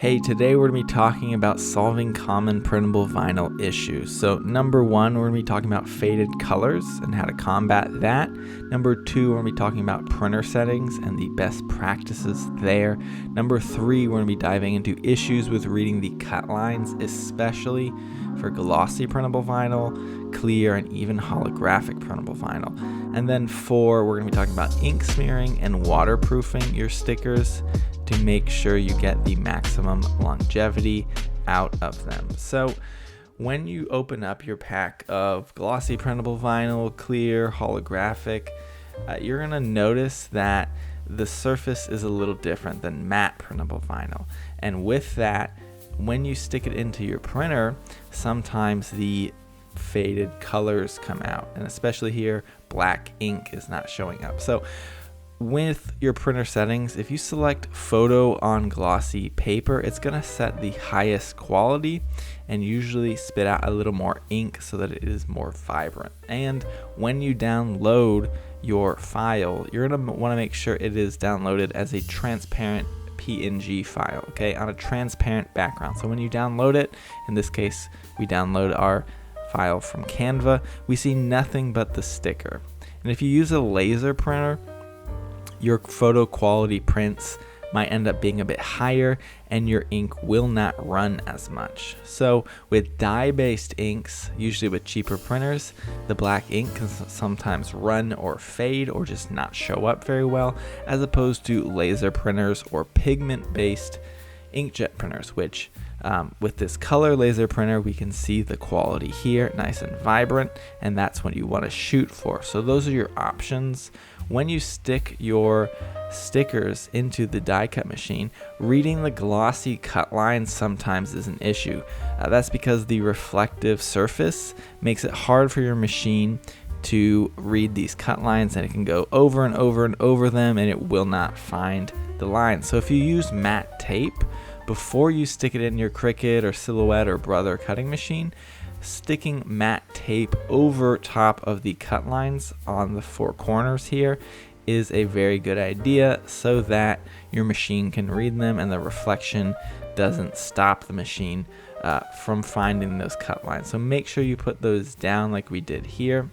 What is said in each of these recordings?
Hey, today we're going to be talking about solving common printable vinyl issues. So number one, we're going to be talking about faded colors and how to combat that. Number two, we're going to be talking about printer settings and the best practices there. Number three, we're going to be diving into issues with reading the cut lines, especially for glossy printable vinyl, clear, and even holographic printable vinyl. And then four, we're going to be talking about ink smearing and waterproofing your stickers to make sure you get the maximum longevity out of them. So when you open up your pack of glossy printable vinyl, clear, holographic, you're gonna notice that the surface is a little different than matte printable vinyl. And with that, when you stick it into your printer, sometimes the faded colors come out, and especially here, black ink is not showing up. So with your printer settings, if you select photo on glossy paper, it's going to set the highest quality and usually spit out a little more ink so that it is more vibrant. And when you download your file, you're going to want to make sure it is downloaded as a transparent PNG file, okay, on a transparent background. So when you download it, in this case, we download our file from Canva, we see nothing but the sticker. And if you use a laser printer, your photo quality prints might end up being a bit higher and your ink will not run as much. So with dye-based inks, usually with cheaper printers, the black ink can sometimes run or fade or just not show up very well, as opposed to laser printers or pigment-based inkjet printers, which with this color laser printer, we can see the quality here, nice and vibrant, and that's what you want to shoot for. So those are your options. When you stick your stickers into the die cut machine, reading the glossy cut lines sometimes is an issue. That's because the reflective surface makes it hard for your machine to read these cut lines, and it can go over and over and over them, and it will not find the lines. So if you use matte tape, before you stick it in your Cricut or Silhouette or Brother cutting machine, sticking matte tape over top of the cut lines on the four corners here is a very good idea, so that your machine can read them and the reflection doesn't stop the machine from finding those cut lines. So make sure you put those down like we did here.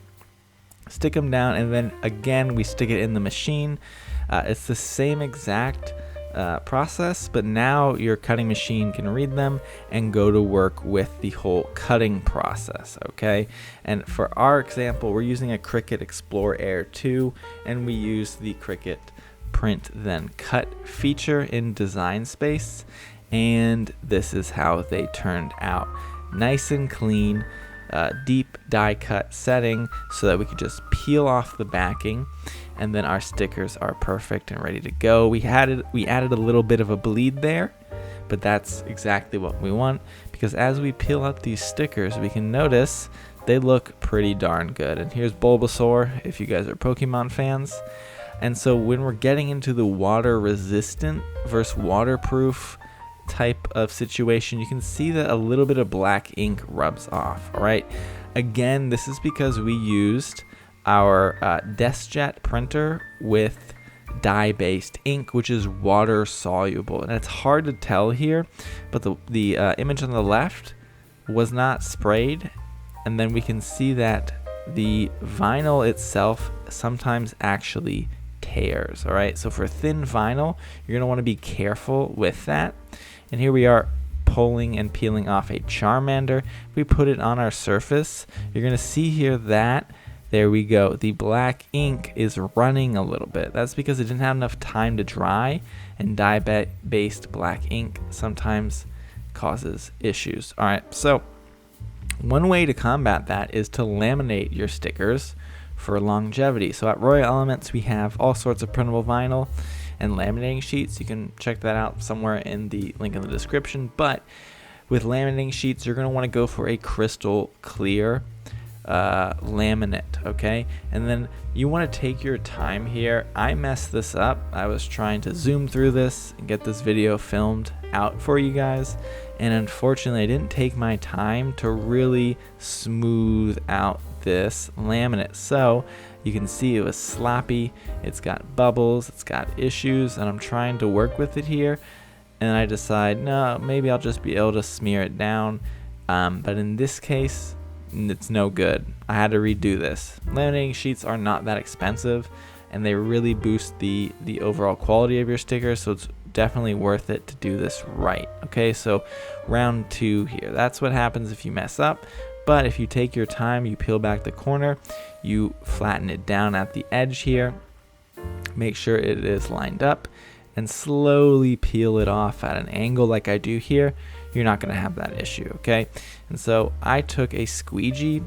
Stick them down, and then again we stick it in the machine. It's the same exact process, but now your cutting machine can read them and go to work with the whole cutting process, okay? And for our example, we're using a Cricut Explore Air 2, and we use the Cricut Print Then Cut feature in Design Space, and this is how they turned out. Nice and clean, deep die cut setting so that we could just peel off the backing, and then our stickers are perfect and ready to go. We added a little bit of a bleed there, but that's exactly what we want, because as we peel out these stickers, we can notice they look pretty darn good. And here's Bulbasaur, if you guys are Pokemon fans. And so when we're getting into the water resistant versus waterproof type of situation, you can see that a little bit of black ink rubs off. All right, again, this is because we used our DeskJet printer with dye-based ink, which is water soluble, and it's hard to tell here, but the image on the left was not sprayed, and then we can see that the vinyl itself sometimes actually tears. All right, so for thin vinyl, you're gonna want to be careful with that. And here we are pulling and peeling off a Charmander. If we put it on our surface, you're gonna see here that there we go, the black ink is running a little bit. That's because it didn't have enough time to dry, and dye-based black ink sometimes causes issues. All right, so one way to combat that is to laminate your stickers for longevity. So at Royal Elements, we have all sorts of printable vinyl and laminating sheets. You can check that out somewhere in the link in the description. But with laminating sheets, you're going to want to go for a crystal clear laminate, okay? And then you want to take your time here. I messed this up. I was trying to zoom through this and get this video filmed out for you guys, and unfortunately I didn't take my time to really smooth out this laminate. So you can see it was sloppy, it's got bubbles, it's got issues, and I'm trying to work with it here. and I decide, no, maybe I'll just be able to smear it down. But in this case, it's no good. I had to redo this. Laminating sheets are not that expensive, and they really boost the overall quality of your sticker, so it's definitely worth it to do this right. Okay, so round 2 here. That's what happens if you mess up. But if you take your time, you peel back the corner, you flatten it down at the edge here, make sure it is lined up, and slowly peel it off at an angle like I do here, you're not going to have that issue, okay? And so I took a squeegee,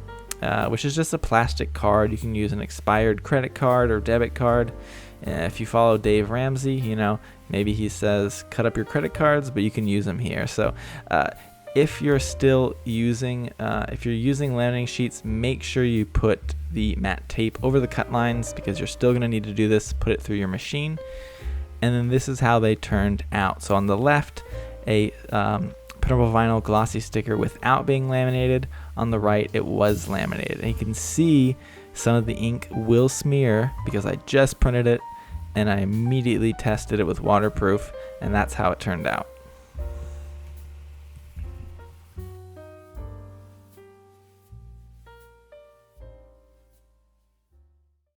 which is just a plastic card. You can use an expired credit card or debit card. If you follow Dave Ramsey, you know, maybe he says cut up your credit cards, but you can use them here. So if you're still using, if you're using laminating sheets, make sure you put the matte tape over the cut lines, because you're still going to need to do this. Put it through your machine. And then this is how they turned out. So on the left, a printable vinyl glossy sticker without being laminated. On the right, it was laminated. And you can see some of the ink will smear because I just printed it and I immediately tested it with waterproof, and that's how it turned out.